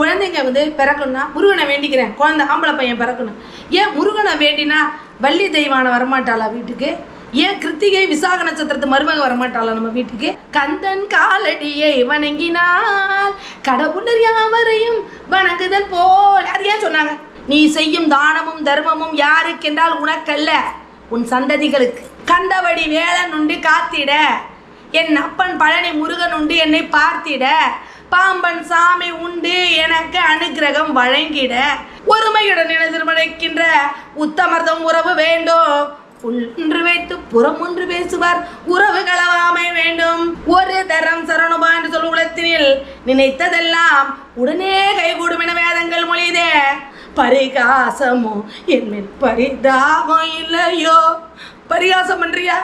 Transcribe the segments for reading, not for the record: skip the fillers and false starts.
குழந்தைங்க வந்து பிறக்கணும்னா முருகனை வேண்டிக்கிறேன், குழந்தை ஆம்பளை பையன் பிறக்கணும். ஏன் முருகனை வேண்டினா வள்ளி தெய்வான வரமாட்டாளா வீட்டுக்கு? ஏன் கிருத்திகை விசாக நட்சத்திரத்து மருமக வரமாட்டாளா நம்ம வீட்டுக்கு? கந்தன் காலடியை வணங்கினால் கடவுளர் யாவரையும் வணங்குதல் போல். அது ஏன் சொன்னாங்க? நீ செய்யும் தானமும் தர்மமும் யாருக்கென்றால் உனக்கல்ல, உன் சந்ததிகளுக்கு. கந்தவடி வேலன் உண்டு காத்திட, என் அப்பன் பழனி முருகன் உண்டு என்னை பார்த்திட, பாம்பன் சாமி உண்டு எனக்கு அனுகிரகம் வழங்கிட, ஒருமையுடன் எதிர்மடைக்கின்ற உத்தமர்தம் உறவு வேண்டும், ஒன்று வைத்து புறம் ஒன்று பேசுவார் உறவு களவாமை வேண்டும். ஒரு தரம் சரணபா என்று சொல் உலகத்தினில் நினைத்ததெல்லாம் உடனே கைகூடும் என வேதங்கள் மொழிதே. பரிகாசமோ என்மேல் பரிதாபம் இல்லையோ? பரிகாசம் பண்றியா?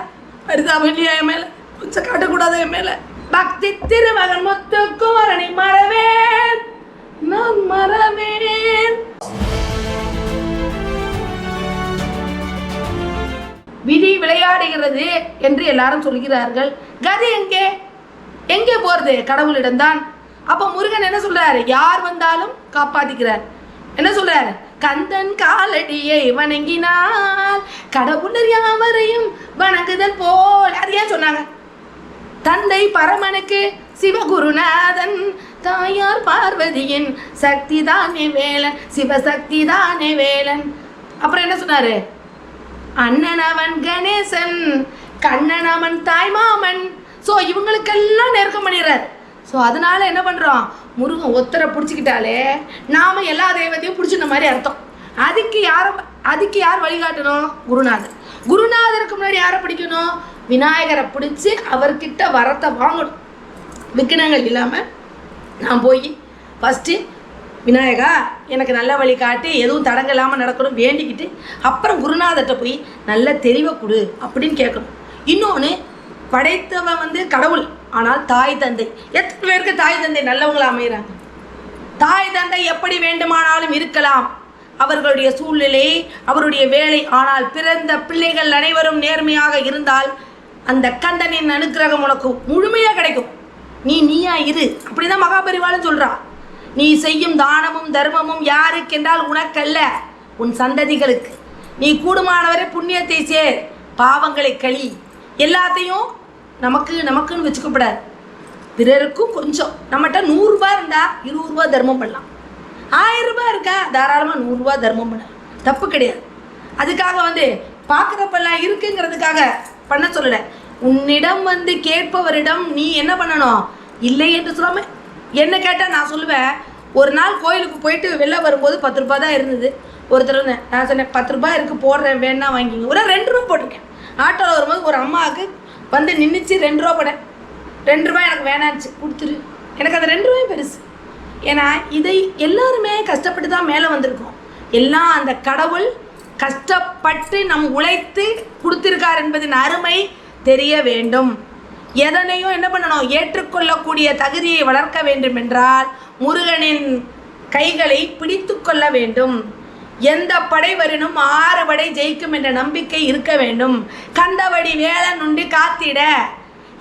பரிதாபம் இல்லையா என் மேல? கொஞ்சம் காட்டக்கூடாது என் மேல? பக்தி திருமகன் முத்துக்குமரனை மறவேன், நான் மறவேன். விதி விளையாடுகிறது என்று எல்லாரும் சொல்கிறார்கள். கதி எங்கே? எங்கே போறது? கடவுளிடம்தான். அப்ப முருகன் என்ன சொல்றாரு? யார் வந்தாலும் காப்பாத்திக்கிறார். என்ன சொல்றாரு? கந்தன் காலடியை வணங்கினால் கடவுளர் யாவரையும் வணங்குதல் போல். அது ஏன் சொன்னாங்க? தந்தை பரமனுக்கு சிவகுருநாதன், தாயார் பார்வதியின் சக்தி தானே வேலன், சிவசக்தி தானே வேலன். அப்புறம் என்ன சொன்னாரு? அண்ணன் அவன் கணேசன், கண்ணன் அவன் தாய்மாமன். ஸோ இவங்களுக்கெல்லாம் நெருக்கம் பண்ணிடுறார். ஸோ அதனால என்ன பண்ணுறோம்? முருகன் ஒத்தரை பிடிச்சிக்கிட்டாலே நாம் எல்லா தெய்வத்தையும் பிடிச்சின மாதிரி அர்த்தம். அதுக்கு யார் வழிகாட்டணும்? குருநாதர். குருநாதருக்கு முன்னாடி யாரை பிடிக்கணும்? விநாயகரை பிடிச்சி அவர்கிட்ட வரத்தை வாங்கணும். விக்கினங்கள் இல்லாமல் நான் போய் ஃபஸ்ட்டு விநாயகா எனக்கு நல்ல வழி காட்டி எதுவும் தடங்கள் இல்லாமல் நடக்கணும் வேண்டிக்கிட்டு அப்புறம் குருநாதர்கிட்ட போய் நல்ல தெளிவை கொடு அப்படின்னு கேட்கணும். இன்னொன்று, படைத்தவன் வந்து கடவுள், ஆனால் தாய் தந்தை. எத்தனை பேருக்கு தாய் தந்தை நல்லவங்களா அமைகிறாங்க? தாய் தந்தை எப்படி வேண்டுமானாலும் இருக்கலாம், அவர்களுடைய சூழ்நிலை, அவருடைய வேலை. ஆனால் பிறந்த பிள்ளைகள் அனைவரும் நேர்மையாக இருந்தால் அந்த கந்தனின் அனுக்கிரகம் உனக்கு முழுமையாக கிடைக்கும். நீயா இரு. அப்படிதான் மகாபரிவாளன் சொல்றா. நீ செய்யும் தானமும் தர்மமும் யாருக்கென்றால் உனக்கல்ல, உன் சந்ததிகளுக்கு. நீ கூடுமானவரை புண்ணியத்தை சேர், பாவங்களை கழி. எல்லாத்தையும் நமக்குன்னு வச்சுக்கப்படாது. பிறருக்கும் கொஞ்சம். நம்மகிட்ட 100 ரூபாய் இருந்தால் 20 ரூபா தர்மம் பண்ணலாம். 1000 ரூபாய் இருக்கா தாராளமாக 100 ரூபா தர்மம் பண்ணலாம், தப்பு கிடையாது. அதுக்காக வந்து பார்க்குறப்பெல்லாம் இருக்குங்கிறதுக்காக பண்ண சொல்லலை. உன்னிடம் வந்து கேட்பவரிடம் நீ என்ன பண்ணணும்? இல்லை என்று சொல்லாமல் என்ன கேட்டால் நான் சொல்லுவேன். ஒரு நாள் கோயிலுக்கு போயிட்டு வெளில வரும்போது 10 ரூபா தான் இருந்தது. ஒருத்தர் நான் சொன்னேன் 10 ரூபாய் இருக்குது போடுறேன் வேணா வாங்கிங்க. ஒரு 2 ரூபா போட்டிருக்கேன். ஆட்டோவில் வரும்போது ஒரு அம்மாவுக்கு வந்து நின்றுச்சு 2 ரூபா போனேன். 2 ரூபாய் எனக்கு வேணாச்சு, கொடுத்துரு. எனக்கு அந்த 2 ரூபாய் பெருசு. ஏன்னா இதை எல்லாருமே கஷ்டப்பட்டு தான் மேலே வந்திருக்கோம். எல்லாம் அந்த கடவுள் கஷ்டப்பட்டு நம் உழைத்து கொடுத்திருக்கார் என்பதின் அருமை தெரிய வேண்டும். எதனையும் என்ன பண்ணணும்? ஏற்றுக்கொள்ளக்கூடிய தகுதியை வளர்க்க வேண்டும் என்றால் முருகனின் கைகளை பிடித்து கொள்ள வேண்டும். எந்த படை வரினும் 6 படை ஜெயிக்கும் என்ற நம்பிக்கை இருக்க வேண்டும். கந்தவடி வேலன் உண்டு காத்திட,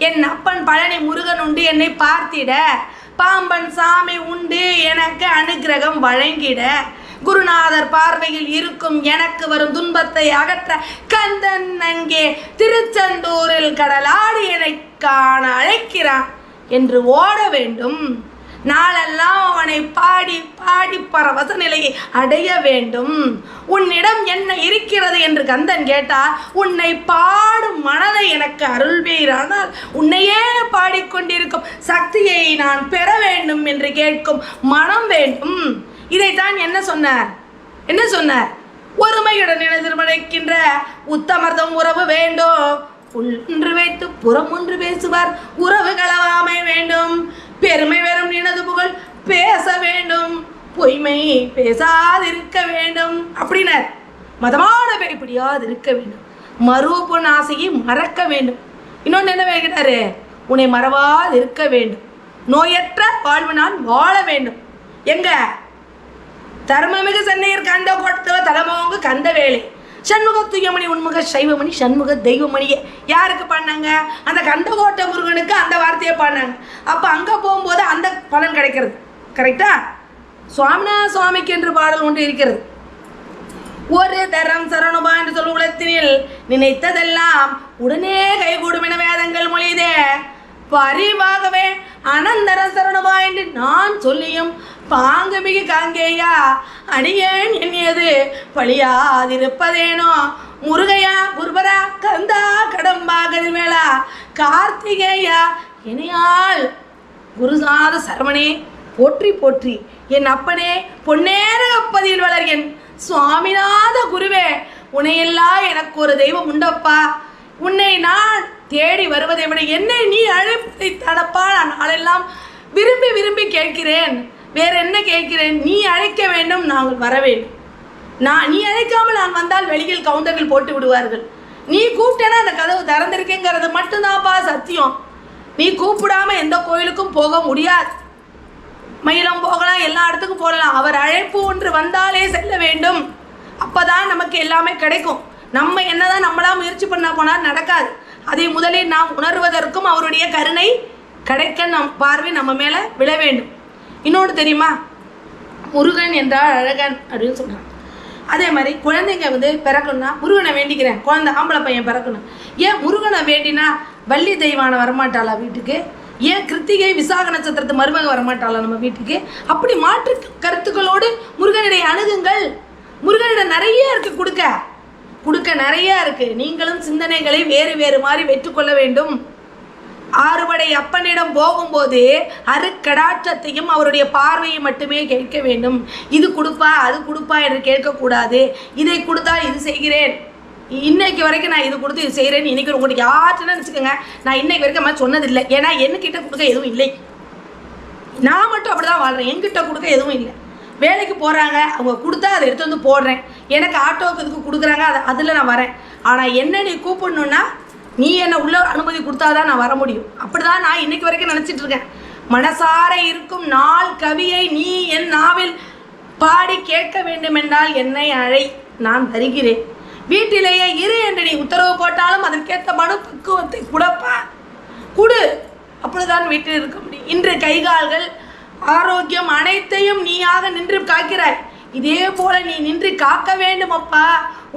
என் அப்பன் பழனி முருகன் உண்டு என்னை பார்த்திட, பாம்பன் சாமி உண்டு எனக்கு அனுகிரகம் வழங்கிட, குருநாதர் பார்வையில் இருக்கும் எனக்கு வரும் துன்பத்தை அகற்ற கந்தன் அங்கே திருச்செந்தூரில் கடலாடி என்னை காண அழைக்கிறான் என்று ஓட வேண்டும். நாளெல்லாம் அவனை பாடி பாடி பரவச நிலையை அடைய வேண்டும். உன்னிடம் என்ன இருக்கிறது என்று கந்தன் கேட்டால், உன்னை பாடும் மனதை எனக்கு அருள்வீரானால் உன்னையே பாடிக்கொண்டிருக்கும் சக்தியை நான் பெற வேண்டும் என்று கேட்கும் மனம் வேண்டும். இதைத்தான் என்ன சொன்னார்? ஒருமையுடன் எதிர்மடைக்கின்ற உத்தமர்தம் உறவு வேண்டும், ஒன்று வைத்து புறம் ஒன்று பேசுவார் உறவு களவாமை வேண்டும். பெருமை வெறும் நினது புகழ் பேச வேண்டும், பொய்மை பேசாதிருக்க வேண்டும் அப்படின்னார். மதமான இப்படியாவது இருக்க வேண்டும், மறுபொன் ஆசையை மறக்க வேண்டும். இன்னொன்று என்ன வைக்கிறாரு? உன்னை மறவாது இருக்க வேண்டும், நோயற்ற வாழ்வு நான் வாழ வேண்டும். எங்க தர்மமிகு சென்னையர் கந்த கோட்டத்தில் தலைமோங்க கந்த வேலை சண்முக தூயமணி உண்முக சைவமணி சண்முக தெய்வமணியை யாருக்கு பண்ணாங்க? அந்த கந்தகோட்டை முருகனுக்கு அந்த வார்த்தையை பண்ணாங்க. அப்போ அங்கே போகும்போது அந்த பலன் கிடைக்கிறது. கரெக்டா? சுவாமிநாத சுவாமிக்கு என்று பாடல் ஒன்று இருக்கிறது. ஒரு தரம் சரணபா என்று சொல் உலகத்தினில் நினைத்ததெல்லாம் உடனே கைகூடும் என வேதங்கள் மொழிதே. பரிவாகவே அனந்தர சரணபா என்று நான் சொல்லியும் பாங்கு மிகு காங்கேயா அடியேன் எண்ணியது பழியாதிருப்பதேனோ. முருகையா குருபரா கந்தா கடம்பா கதிர்வேளா கார்த்திகேயா இணையால் குருநாத சரவணே போற்றி போற்றி. என் அப்பனே பொன்னேர அப்பதில் வளர் என் சுவாமிநாத குருவே, உன்னையெல்லாம் எனக்கு ஒரு தெய்வம் உண்டப்பா. உன்னை நான் தேடி வருவதை விட என்னை நீ அழைப்பதை தடப்பா நான் நாளெல்லாம் விரும்பி விரும்பி கேட்கிறேன். வேற என்ன கேட்கிறேன்? நீ அழைக்க வேண்டும், நாங்கள் வர வேண்டும். நீ அழைக்காமல் நான் வந்தால் வெளியில் கவுண்டர்கள் போட்டு விடுவார்கள். நீ கூப்பிட்டேன்னா அந்த கதவு திறந்திருக்குங்கிறது மட்டும்தான்ப்பா சத்தியம். நீ கூப்பிடாம எந்த கோயிலுக்கும் போக முடியாது. மயிலம் போகலாம், எல்லா இடத்துக்கும் போகலாம். அவர் அழைப்பு ஒன்று வந்தாலே செல்ல வேண்டும். அப்போதான் நமக்கு எல்லாமே கிடைக்கும். நம்ம என்னதான் நம்மளா முயற்சி பண்ண போனால் நடக்காது. அதை முதலில் நாம் உணர்வதற்கும் அவருடைய கருணை கிடைக்க நம் பார்வை நம்ம மேலே விழ வேண்டும். இன்னொன்று தெரியுமா? முருகன் என்றால் அழகன் அப்படின்னு சொல்கிறான். அதே மாதிரி குழந்தைங்க பிறக்கணும்னா முருகனை வேண்டிக்கிறேன், குழந்தை ஆம்பளை பையன் பிறக்கணும். ஏன் முருகனை வேண்டினா வள்ளி தெய்வான வரமாட்டாளா வீட்டுக்கு? ஏன் கிருத்திகை விசாக நட்சத்திரத்து மருமக வரமாட்டாளா நம்ம வீட்டுக்கு? அப்படி மாற்று கருத்துக்களோடு முருகனிடைய அணுகுங்கள். முருகனிடம் நிறைய இருக்கு, கொடுக்க நிறைய இருக்கு. நீங்களும் சிந்தனைகளை வேறு வேறு மாதிரி வெற்றுக்கொள்ள வேண்டும். ஆறுபடை அப்பனிடம் போகும்போது அருக்கடாட்சத்தையும் அவருடைய பார்வையை மட்டுமே கேட்க வேண்டும். இது கொடுப்பா அது கொடுப்பா என்று கேட்கக்கூடாது. இதை கொடுத்தா இது செய்கிறேன், இன்னைக்கு வரைக்கும் நான் இது கொடுத்து இது செய்கிறேன்னு இன்றைக்கி உங்களுக்கு யார்ட்டுன்னு வச்சுக்கோங்க. நான் இன்னைக்கு வரைக்கும் மாதிரி சொன்னதில்லை. ஏன்னா என்கிட்ட கொடுக்க எதுவும் இல்லை. நான் மட்டும் அப்படி தான் வாழ்கிறேன். என்கிட்ட கொடுக்க எதுவும் இல்லை. வேலைக்கு போகிறாங்க, அவங்க கொடுத்தா அதை எடுத்து வந்து போடுறேன். எனக்கு ஆட்டோவுக்கு இதுக்கு கொடுக்குறாங்க, அதில் நான் வரேன். ஆனால் என்ன நீ கூப்பிடணுன்னா நீ என்னை உள்ள அனுமதி கொடுத்தாதான் நான் வர முடியும். அப்படி தான் நான் இன்னைக்கு வரைக்கும் நினச்சிட்ருக்கேன். மனசார இருக்கும் நாள் கவியை நீ என் நாவில் பாடி கேட்க வேண்டுமென்றால் என்னை அழை, நான் தருகிறேன். வீட்டிலேயே இரு என்று நீ உத்தரவு போட்டாலும் அதற்கேற்ற மனு பக்குவத்தை கொடு. அப்படிதான் வீட்டில் இருக்க முடியும். இன்று கைகால்கள் ஆரோக்கியம் அனைத்தையும் நீயாக நின்று காக்கிறாய். இதே போல நீ நின்று காக்க வேண்டும் அப்பா.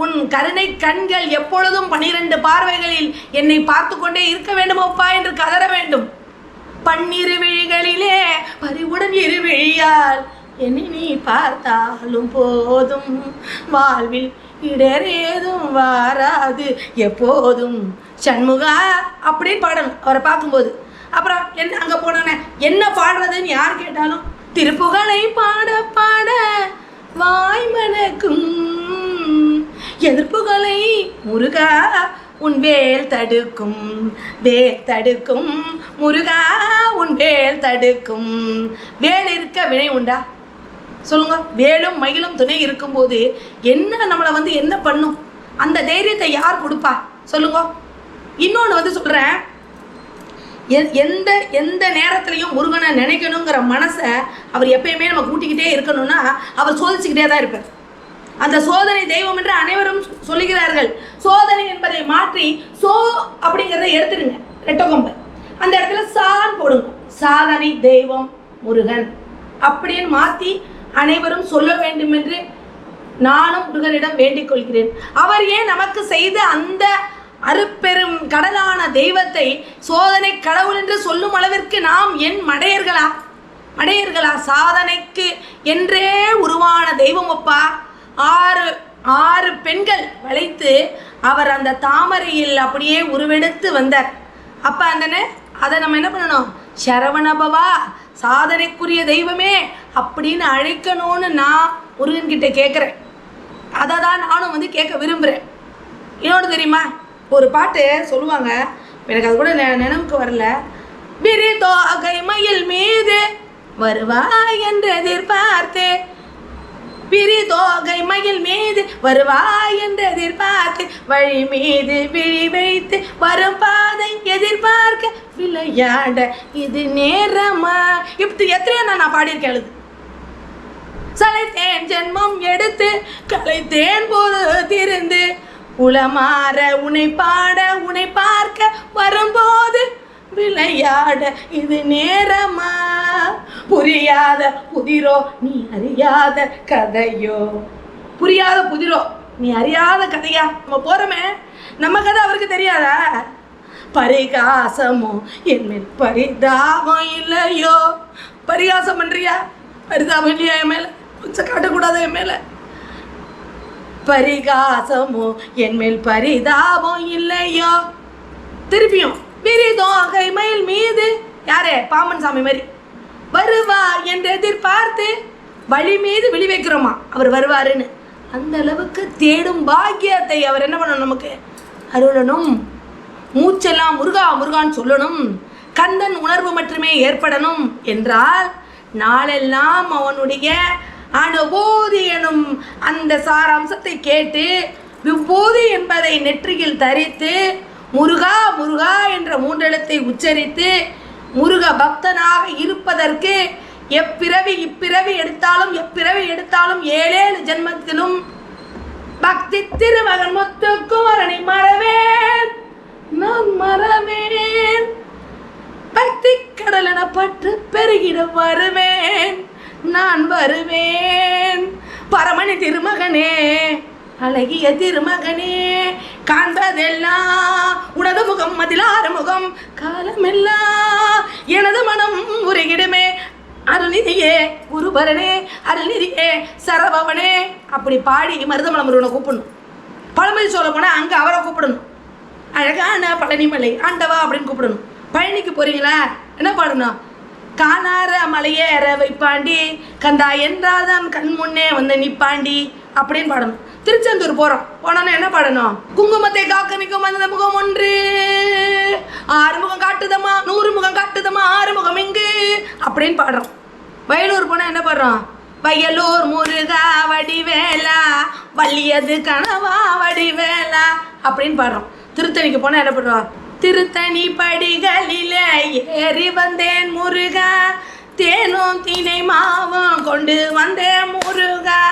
உன் கருணை கண்கள் எப்பொழுதும் 12 பார்வைகளில் என்னை பார்த்து கொண்டே இருக்க வேண்டும் அப்பா என்று கதற வேண்டும். பன்னிரு விழிகளிலே பறிவுடன் இரு விழியால் என்னை நீ பார்த்தாலும் போதும், வாழ்வில் இடரேதும் வாராது எப்போதும் சண்முகா அப்படின்னு பாடணும் அவரை பார்க்கும்போது. அப்புறம் என்ன அங்கே போனோன்னே என்ன பாடுறதுன்னு யார் கேட்டாலும் திருப்புகழை பாட பாட வாய்மனக்கும் எதிர்ப்புகளை முருகா உன் வேல் தடுக்கும், வேல் தடுக்கும் முருகா உன் வேல் தடுக்கும். வேல் இருக்க வினை உண்டா சொல்லுங்க? வேலும் மயிலும் துணை இருக்கும்போது என்ன நம்மளை என்ன பண்ணும்? அந்த தைரியத்தை யார் கொடுப்பா சொல்லுங்க? இன்னொன்று சொல்கிறேன், எந்த நேரத்துலையும் முருகனை நினைக்கணுங்கிற மனசை அவர் எப்பயுமே நம்ம கூட்டிக்கிட்டே இருக்கணும்னா அவர் சோதிச்சுக்கிட்டே தான் இருப்பார். அந்த சோதனை தெய்வம் என்று அனைவரும் சொல்லுகிறார்கள். சோதனை என்பதை மாற்றி சோ அப்படிங்கிறத எடுத்துடுங்க, ரெட்டகொம்பு அந்த இடத்துல சான் போடுங்க. சாதனை தெய்வம் முருகன் அப்படின்னு மாற்றி அனைவரும் சொல்ல வேண்டும் என்று நானும் முருகனிடம் வேண்டிக் கொள்கிறேன். அவர் ஏன் நமக்கு செய்த அந்த அருப்பெரும் கடலான தெய்வத்தை சோதனை கடவுள் என்று சொல்லும் அளவிற்கு நாம் என் மடையர்களா? சாதனைக்கு என்றே உருவான தெய்வம் அப்பா. ஆறு பெண்கள் வளைத்து அவர் அந்த தாமரையில் அப்படியே உருவெடுத்து வந்தார். அப்போ அதை நம்ம என்ன பண்ணணும்? சரவணபவா சாதனைக்குரிய தெய்வமே அப்படின்னு அழைக்கணும்னு நான் முருகன்கிட்ட கேட்குறேன். அதை தான் நானும் கேட்க விரும்புகிறேன். இன்னொன்று தெரியுமா? ஒரு பாட்டு சொல்லுவாங்க, எனக்கு அது கூட நினைவுக்கு வரல. விரிதோகை மயில் மீது வருவாய் என்று எதிர்பார்த்து, விரிதோகை மயில் மீது வருவாய் என்று எதிர்பார்த்து, வழி மீது விழி வைத்து வரும் பாதை எதிர்பார்க்க விளையாட இது நேரமா. இப்படி எத்தனையோ நான் பாடியிருக்கேன். எழுது சளைத்தேன் ஜென்மம் எடுத்து கலைத்தேன் போது திருந்து உளமாற உன்னை பாட உன்னை பார்க்க வரும்போது விளையாட இது நேரமா, புரியாத புதிரோ நீ அறியாத கதையோ. புரியாத புதிரோ நீ அறியாத கதையா? நம்ம போறோமே, நம்ம கதை அவருக்கு தெரியாதா? பரிகாசமோ என் மேல் பரிதாபம் இல்லையோ. பரிகாசம் பண்றியா? பரிதாபம் இல்லையா என் மேல? கொஞ்சம் காட்டக்கூடாது என் மேல. பரிகாசமோ என் மேல் பரிதாபம் இல்லையோ. திருப்பியும் விரிதோகை மயில் மீது, யாரே பாம்பன் சாமி மாதிரி வருவா என்று எதிர்பார்த்து வழி மீது விழி வைக்கிறோமா அவர் வருவாருன்னு. அந்த அளவுக்கு தேடும் பாக்கியத்தை அவர் என்ன பண்ணணும்? நமக்கு அருளணும். மூச்செல்லாம் முருகா முருகான்னு சொல்லணும். கந்தன் உணர்வு மட்டுமே ஏற்படணும் என்றால் நாளெல்லாம் அவனுடைய அனுபூதி எனும் அந்த சாராம்சத்தை கேட்டு விபூதி என்பதை நெற்றியில் தரித்து முருகா முருகா என்ற மூன்றெழுத்தை உச்சரித்து முருக பக்தனாக இருப்பதற்கு இப்பிறவி எடுத்தாலும் 7 ஜென்மத்திலும் பக்தி திருமகன் முத்துக்குமரனை மறவேன் நான் மறவேன். பக்தி கடலென பற்று பெருகிட வருவேன் நான் வருவேன். பரமணி திருமகனே அழகிய திருமகனே காண்பதெல்லாம் உனது முகம் அதில் ஆறுமுகம் காலமெல்லாம் எனது மனம் உருகிடுமே அருள்நிதியே குருபரனே அருள்நிதியே சரபவனே. அப்படி பாடி மருதமலை முருகனை கூப்பிடணும். பழமொழி சொல்ல போனால் அங்கே அவரை கூப்பிடணும். அழகான பழனிமலை ஆண்டவா அப்படின்னு கூப்பிடணும். பழனிக்கு போறீங்களா? என்ன பாடணும்? காணார மலையேற வைப்பாண்டி கந்தா என்றாதான் கண் முன்னே வந்து நிப்பாண்டி அப்படின்னு பாடணும். திருச்செந்தூர் போனோன்னா என்ன பாடணும்? குங்குமத்தை காக்க நிற்கும் அந்த முகம் ஒன்று 6 முகம் காட்டுதமா 100 முகம் காட்டுதமா 6 முகம் எங்கு அப்படின்னு பாடுறோம். வயலூர் போனால் என்ன பாடுறோம்? வயலூர் முருகா வடிவேலா வள்ளியது கனவா வடிவேலா அப்படின்னு பாடுறோம். திருத்தணிக்கு போனால் என்ன பண்ணுறோம்? திருத்தணி படிகளில ஏறி வந்தேன் முருகா தேனும் தினை மாவும் கொண்டு வந்தேன் முருகா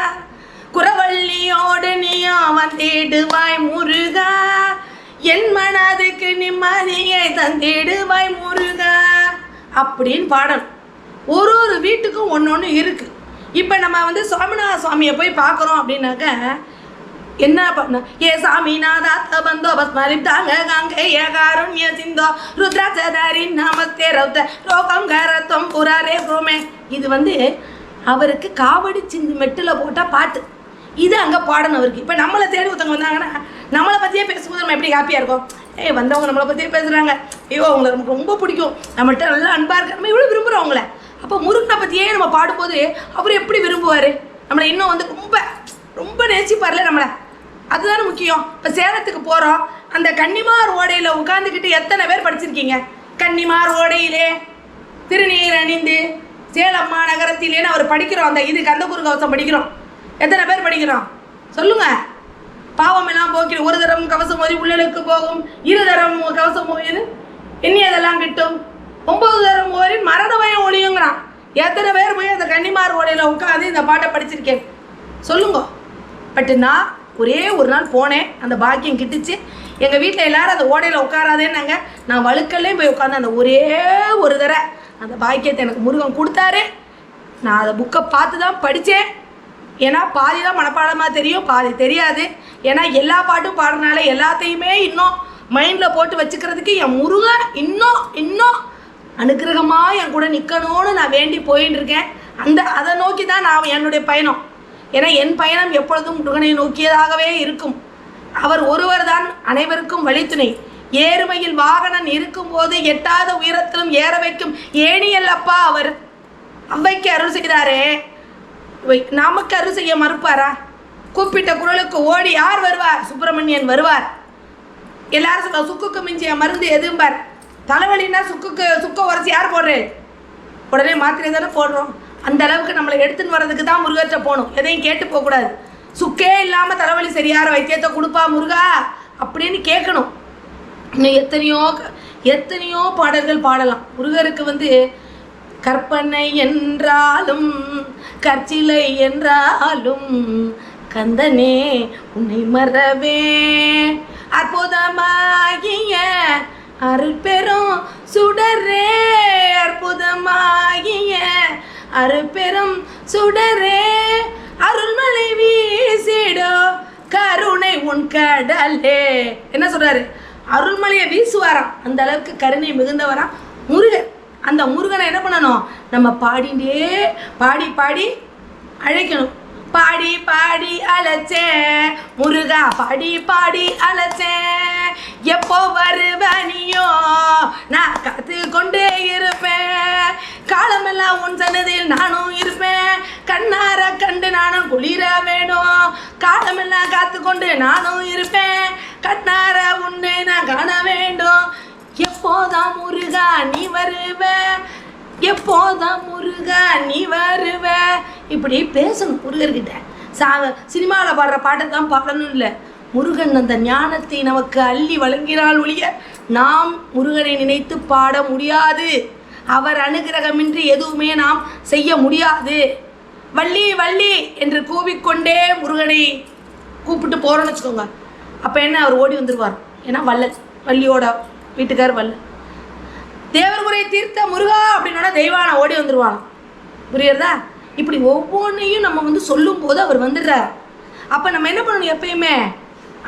குறவள்ளியோடு நீயும் வந்திடுவாய் முருகா என் மனதுக்கு நிம்மதியை தந்திடுவாய் முருகா அப்படின்னு பாடணும். ஒரு வீட்டுக்கும் ஒன்று இருக்குது. இப்போ நம்ம சுவாமிநாத சுவாமியை போய் பார்க்குறோம் அப்படின்னாக்க என்ன பண்ண? ஏ சாமிநாதா தபந்தோ பஸ்மரிப்தாங்க கங்கை ஏகாருண்ய சிந்தோ ருத்ராட்சதாரி நமஸ்தே ரௌத்த லோகம் கரத்தம் புராரே குருமே. இது அவருக்கு காவடி சிந்து மெட்டில் போட்டால் பாட்டு. இது அங்கே பாடணும் அவருக்கு. இப்போ நம்மளை தேடி ஒருத்தவங்க வந்தாங்கன்னா நம்மளை பற்றியே பேசும்போது நம்ம எப்படி ஹாப்பியாக இருக்கோம்? வந்தவங்க நம்மளை பற்றியே பேசுகிறாங்க, ஐயோ அவங்களை நமக்கு ரொம்ப பிடிக்கும், நம்மகிட்ட நல்லா அன்பாக இருக்க, நம்ம இவ்வளோ விரும்புகிறோம் அவங்கள. அப்போ முருகனை பற்றியே நம்ம பாடும்போது அவர் எப்படி விரும்புவார்? நம்மளை இன்னும் ரொம்ப ரொம்ப நேசிப்பார்ல நம்மளை. அதுதானே முக்கியம். இப்போ சேலத்துக்கு போகிறோம். அந்த கன்னிமார் ஓடையில் உட்காந்துக்கிட்டு எத்தனை பேர் படிச்சிருக்கீங்க? கன்னிமார் ஓடையிலே திருநீர் அணிந்து சேலம் மாநகரத்திலேன்னு அவர் படிக்கிறோம். அந்த இது கந்தகுரு கவசம் படிக்கிறோம். எத்தனை பேர் படிக்கிறோம் சொல்லுங்க? பாவம் எல்லாம் போக்கி 1 தரம் கவசம் ஓதி உள்ளலுக்கு போகும் 2 தரம் கவசம் ஓய்து எண்ணியதெல்லாம் கிட்டும் 9 தரம் ஓரி மரண பயம் ஒழியுங்கிறான். எத்தனை பேர் போய் அந்த கன்னிமார் ஓடையில் உட்காந்து இந்த பாட்டை படிச்சிருக்கேன் சொல்லுங்க? பட் நான் ஒரே ஒரு நாள் போனேன், அந்த பாக்கியம் கிட்டுச்சு. எங்கள் வீட்டில் எல்லோரும் அந்த ஓடையில் உட்காராதேன்னாங்க. நான் வழுக்கல்லையும் போய் உட்காந்து அந்த ஒரே ஒரு தடவை அந்த பாக்கியத்தை எனக்கு முருகன் கொடுத்தாரு. நான் அதை புக்கை பார்த்து தான் படித்தேன். ஏன்னா பாதி தான் மனப்பாடமாக தெரியும், பாதி தெரியாது. ஏன்னா எல்லா பாட்டும் பாடுறதுனால எல்லாத்தையுமே இன்னும் மைண்டில் போட்டு வச்சுக்கிறதுக்கு என் முருகன் இன்னும் அனுக்கிரகமாக என் கூட நிற்கணும்னு நான் வேண்டி போயின்னு இருக்கேன். அதை நோக்கி தான் நான் என்னுடைய பயணம். ஏன்னா என் பயணம் எப்பொழுதும் முருகனை நோக்கியதாகவே இருக்கும். அவர் ஒருவர் தான் அனைவருக்கும் வழித்துணை. ஏறுமையில் வாகனம் இருக்கும்போது எட்டாத உயரத்திலும் ஏற வைக்கும் ஏணியல் அப்பா அவர். அவ்வைக்கு அருள் செய்தாரே, நமக்கு அருள் செய்ய மறுப்பாரா? கூப்பிட்ட குரலுக்கு ஓடி யார் வருவார்? சுப்பிரமணியன் வருவார். எல்லாரும் சொல்ல சுக்குக்கு மிஞ்சிய மருந்து எதும்பார். தலைவலின்னா சுக்க உரைச்சி யார் போடுறேன்? உடனே மாத்திரை தானே போடுறோம். அந்த அளவுக்கு நம்மளை எடுத்துன்னு வர்றதுக்கு தான் முருகற்ற போகணும். எதையும் கேட்டு போகக்கூடாது. சுக்கே இல்லாமல் தலைவலி சரியார வைத்தியத்தை கொடுப்பா முருகா அப்படின்னு கேட்கணும். இன்னும் எத்தனையோ பாடல்கள் பாடலாம். முருகருக்கு கற்பனை என்றாலும் கற்சிலை என்றாலும் கந்தனே உன்னை மறவே அற்புதமாகிய அருட்பெரும் சுடரே அற்புதமாகிய அருட்பெரும் சுடரே அருள்மலை வீசிடோ கருணை உன் கடலே. என்ன சொல்றாரு? அருள்மலையை வீசுவாராம். அந்த அளவுக்கு கருணை மிகுந்தவராம் முருகன். அந்த முருகனை என்ன பண்ணணும்? நம்ம பாடிண்டே பாடி பாடி அழைக்கணும். பாடி பாடி அழைச்சே முருகா, பாடி பாடி அழைச்சே, எப்போ வருவனியோ நான் காத்து கொண்டே இருப்பேன், காலமெல்லாம் உன் சன்னதியில் நானும் இருப்பேன், கண்ணார கண்டு நானும் குளிர வேணும், காலமெல்லாம் காத்து கொண்டு நானும் இருப்பேன், கண்ணார உன்னை நான் காண வேண்டும், எப்போதான் முருகா நீ வருவ, எப்போதான் முருகா நீ வருவ. இப்படி பேசணும் முருகர்கிட்ட. சினிமாவில் பாடுற பாட்டை தான் பாடணும் இல்லை. முருகன் அந்த ஞானத்தை நமக்கு அள்ளி வழங்கினால் ஒழிய நாம் முருகனை நினைத்து பாட முடியாது. அவர் அனுகிரகமின்றி எதுவுமே நாம் செய்ய முடியாது. வள்ளி வள்ளி என்று கூவிக்கொண்டே முருகனை கூப்பிட்டு போகிறோன்னு வச்சுக்கோங்க. அப்போ என்ன, அவர் ஓடி வந்துடுவார். ஏன்னா வள்ளல், வள்ளியோட வீட்டுக்கார் வள்ளல். தேவர் குறை தீர்த்த முருகா அப்படின்னா தெய்வான ஓடி வந்துடுவாங்க. புரியுறதா? இப்படி ஒவ்வொன்றையும் நம்ம சொல்லும் போது அவர் வந்துடுறார். அப்போ நம்ம என்ன பண்ணணும்? எப்பயுமே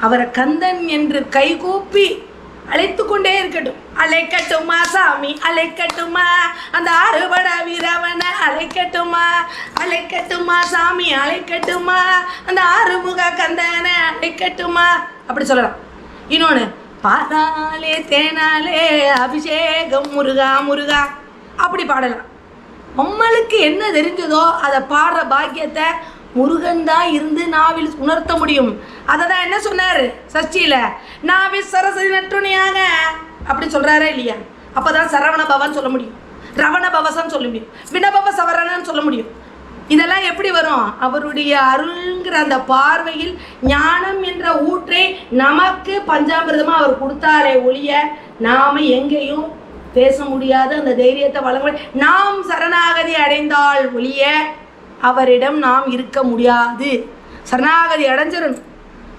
அவரை கந்தன் என்று கைகூப்பி அழைத்து கொண்டே இருக்கட்டும். அழைக்கட்டுமா சாமி அழைக்கட்டுமா, அந்த அறுபட வீரவனை அழைக்கட்டுமா, அழைக்கட்டுமா சாமி அழைக்கட்டுமா, அந்த ஆறுமுக கந்தனை அழைக்கட்டுமா, அப்படி சொல்லலாம். இன்னொன்று, பாலாலே தேனாலே அபிஷேகம் முருகா முருகா, அப்படி பாடலாம். நம்மளுக்கு என்ன தெரிஞ்சதோ அதை பாடுற பாக்கியத்தை முருகன் தான் இருந்து நாவில் உணர்த்த முடியும். அதை தான் என்ன சொன்னார் சஷ்டியில், நாவில் சரஸ்வதி நற்றுணையாக அப்படி சொல்கிறாரா இல்லையா? அப்போ தான் சரவண பவன் சொல்ல முடியும், ரவண பவசன்னு சொல்ல முடியும், வினபவ சவரணன்னு சொல்ல முடியும். இதெல்லாம் எப்படி வரும்? அவருடைய அருள்ங்கிற அந்த பார்வையில் ஞானம் என்ற ஊற்றை நமக்கு பஞ்சாமிர்தமாக அவர் கொடுத்தாரே ஒழிய நாம் எங்கேயும் பேச முடியாது. அந்த தைரியத்தை வழங்க நாம் சரணாகதி அடைந்தால் ஒழிய அவரிடம் நாம் இருக்க முடியாது. சரணாகதி அடைஞ்சிடணும்.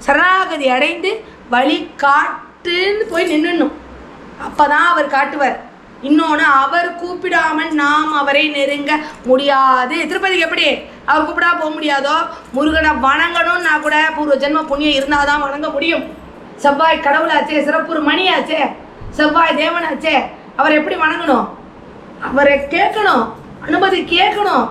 சரணாகதி அடைந்து வழி காட்டுன்னு போய் நின்றுணும். அப்போ தான் அவர் காட்டுவார். இன்னொன்று, அவர் கூப்பிடாமல் நாம் அவரை நெருங்க முடியாது. திருப்பதிக்கு எப்படி அவர் கூப்பிடா போக முடியாதோ, முருகனை வணங்கணும்னா கூட பூர்வ ஜென்ம புண்ணியம் இருந்தால் தான் வணங்க முடியும். செவ்வாய் கடவுளாச்சே, சிறப்புறு மணியாச்சே, செவ்வாய் தேவனாச்சே, அவரை எப்படி வணங்கணும்? அவரை கேட்கணும், அனுமதி கேட்கணும்.